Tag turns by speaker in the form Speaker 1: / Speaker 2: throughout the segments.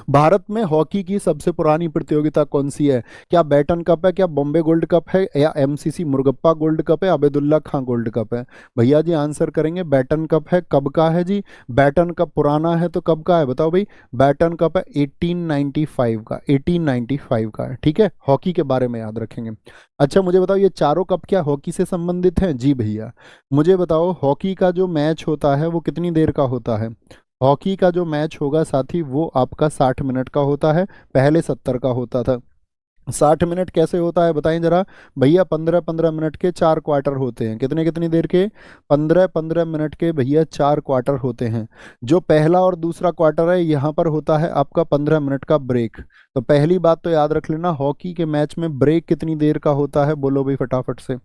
Speaker 1: भारत में हॉकी की सबसे पुरानी प्रतियोगिता कौन सी है? क्या बैटन कप है, क्या बॉम्बे गोल्ड कप है, या एमसीसी मुर्गप्पा गोल्ड कप है, अबेदुल्ला खां गोल्ड कप है? भैया जी आंसर करेंगे बैटन कप है। कब का है जी? बैटन कप पुराना है तो कब का है बताओ भाई? बैटन कप है 1895 का, 1895 का है। ठीक है, हॉकी के बारे में याद रखेंगे। अच्छा मुझे बताओ, ये चारों कप क्या हॉकी से संबंधित हैं? जी भैया। मुझे बताओ, हॉकी का जो मैच होता है वो कितनी देर का होता है? हॉकी का जो मैच होगा साथी वो आपका 60 मिनट का होता है। पहले 70 का होता था। 60 मिनट कैसे होता है बताएं जरा? भैया 15-15 मिनट के 4 क्वार्टर होते हैं। कितने कितनी देर के? 15-15 मिनट के भैया 4 क्वार्टर होते हैं। जो पहला और दूसरा क्वार्टर है यहाँ पर होता है आपका 15 मिनट का ब्रेक। तो पहली बात तो याद रख लेना, हॉकी के मैच में ब्रेक कितनी देर का होता है? बोलो भाई फटाफट से।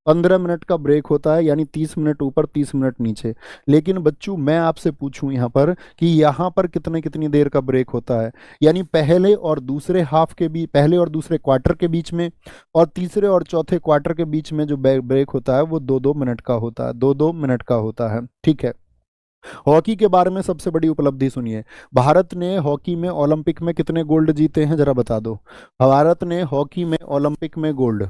Speaker 1: 15 मिनट का ब्रेक होता है, यानी 30 मिनट ऊपर 30 मिनट नीचे। लेकिन बच्चों मैं आपसे पूछूं यहाँ पर कि यहाँ पर कितने कितनी देर का ब्रेक होता है? यानी पहले और दूसरे हाफ के बीच, पहले और दूसरे क्वार्टर के बीच में, और तीसरे और चौथे क्वार्टर के बीच में जो ब्रेक होता है वो 2-2 मिनट का होता है। 2-2 मिनट का होता है। ठीक है। हॉकी के बारे में सबसे बड़ी उपलब्धि सुनिए। भारत ने हॉकी में ओलंपिक में कितने गोल्ड जीते हैं जरा बता दो? भारत ने हॉकी में ओलंपिक में गोल्ड,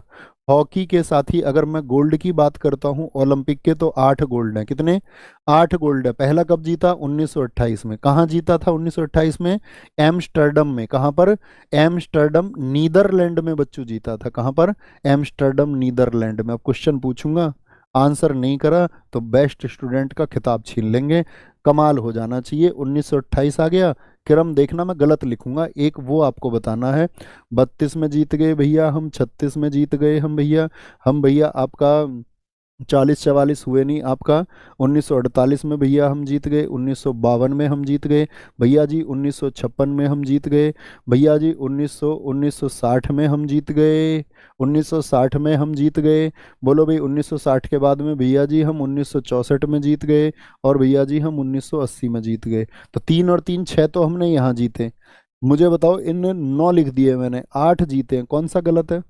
Speaker 1: हॉकी के साथ ही अगर मैं गोल्ड की बात करता हूं ओलंपिक के, तो 8 गोल्ड हैं। कितने? 8 गोल्ड है। पहला कब जीता? 1928 में। कहाँ जीता था 1928 में? एम्स्टर्डम में। कहाँ पर? एम्स्टर्डम नीदरलैंड में बच्चों जीता था। कहाँ पर? एम्स्टर्डम नीदरलैंड में। अब क्वेश्चन पूछूंगा, आंसर नहीं करा तो बेस्ट स्टूडेंट का खिताब छीन लेंगे। कमाल हो जाना चाहिए। 1928 आ गया। क्रम देखना मैं गलत लिखूंगा, एक वो आपको बताना है। 32 में जीत गए भैया हम, 36 में जीत गए हम भैया। हम भैया आपका 40-44 हुए नहीं आपका। 1948 में भैया हम जीत गए। 1952 में हम जीत गए भैया जी। 1956 में हम जीत गए भैया जी। 1960 में हम जीत गए। 1960 में हम जीत गए। बोलो भाई 1960 के बाद में भैया जी हम 1964 में जीत गए। और भैया जी हम 1980 में जीत गए। तो 3 और 3 6 तो हमने यहाँ जीते। मुझे बताओ, इन 9 लिख दिए मैंने, 8 जीते हैं, कौन सा गलत है?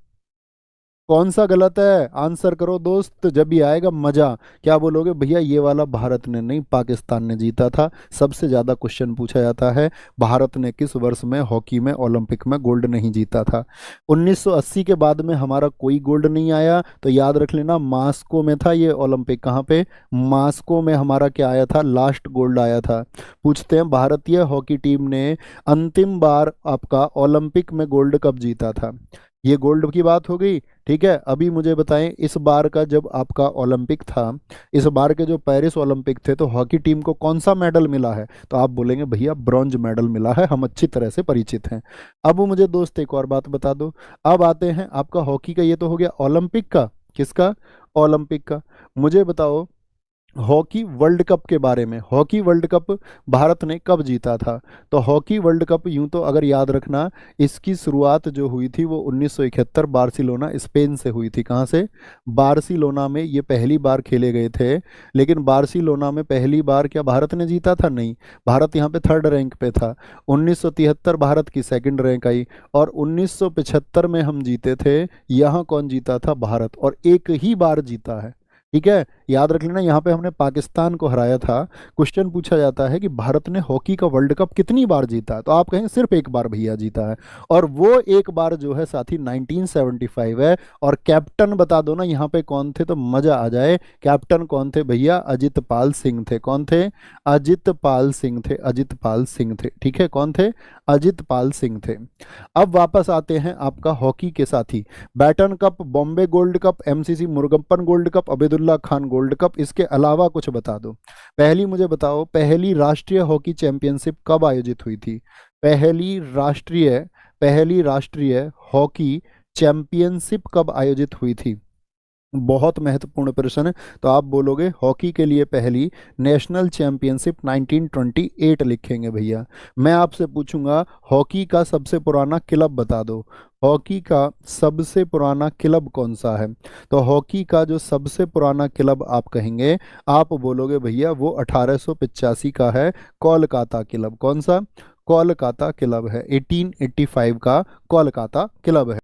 Speaker 1: कौन सा गलत है? आंसर करो दोस्त, जब भी आएगा मजा। क्या बोलोगे? भैया ये वाला भारत ने नहीं पाकिस्तान ने जीता था। सबसे ज्यादा क्वेश्चन पूछा जाता है भारत ने किस वर्ष में हॉकी में ओलंपिक में गोल्ड नहीं जीता था। 1980 के बाद में हमारा कोई गोल्ड नहीं आया। तो याद रख लेना, मास्को में था ये ओलंपिक। कहाँ पे? मास्को में हमारा क्या आया था? लास्ट गोल्ड आया था। पूछते हैं भारतीय हॉकी टीम ने अंतिम बार आपका ओलंपिक में गोल्ड कब जीता था? ये गोल्ड की बात हो गई। ठीक है, अभी मुझे बताएं, इस बार का जब आपका ओलंपिक था, इस बार के जो पेरिस ओलंपिक थे, तो हॉकी टीम को कौन सा मेडल मिला है? तो आप बोलेंगे भैया ब्रॉन्ज मेडल मिला है, हम अच्छी तरह से परिचित हैं। अब मुझे दोस्त एक और बात बता दो। अब आते हैं आपका हॉकी का, ये तो हो गया ओलंपिक का। किसका? ओलंपिक का। मुझे बताओ हॉकी वर्ल्ड कप के बारे में। हॉकी वर्ल्ड कप भारत ने कब जीता था? तो हॉकी वर्ल्ड कप यूं तो अगर याद रखना, इसकी शुरुआत जो हुई थी वो 1971 बार्सिलोना स्पेन से हुई थी। कहाँ से? बार्सिलोना में ये पहली बार खेले गए थे। लेकिन बार्सिलोना में पहली बार क्या भारत ने जीता था? नहीं, भारत यहाँ पे थर्ड रैंक पे था। 1973 भारत की सेकंड रैंक आई, और 1975 में हम जीते थे। यहाँ कौन जीता था? भारत। और एक ही बार जीता है। ठीक है, याद रख लेना, यहाँ पे हमने पाकिस्तान को हराया था। क्वेश्चन पूछा जाता है कि भारत ने हॉकी का वर्ल्ड कप कितनी बार जीता है, तो आप कहें सिर्फ एक बार भैया जीता है। और वो एक बार जो है साथी 1975 है। और कैप्टन बता दो ना यहाँ पे कौन थे, तो मजा आ जाए। कैप्टन कौन थे भैया? अजित पाल सिंह थे। कौन थे? अजित पाल सिंह थे। अजित पाल सिंह थे। ठीक है, कौन थे? अजित पाल सिंह थे। अब वापस आते हैं आपका हॉकी के साथी। Beighton cup, Bombay gold cup, MCC Murugappa gold cup, Obaidullah Khan gold cup, इसके अलावा कुछ बता दो। पहली मुझे बताओ, पहली राष्ट्रीय हॉकी चैंपियनशिप कब आयोजित हुई थी? पहली राष्ट्रीय, पहली राष्ट्रीय हॉकी चैंपियनशिप कब आयोजित हुई थी? बहुत महत्वपूर्ण प्रश्न है। तो आप बोलोगे हॉकी के लिए पहली नेशनल चैंपियनशिप 1928 लिखेंगे भैया। मैं आपसे पूछूंगा हॉकी का सबसे पुराना क्लब बता दो। हॉकी का सबसे पुराना क्लब कौन सा है? तो हॉकी का जो सबसे पुराना क्लब आप कहेंगे, आप बोलोगे भैया वो 1885 का है, कोलकाता क्लब। कौन सा? कोलकाता क्लब है। 1885 का कोलकाता क्लब है।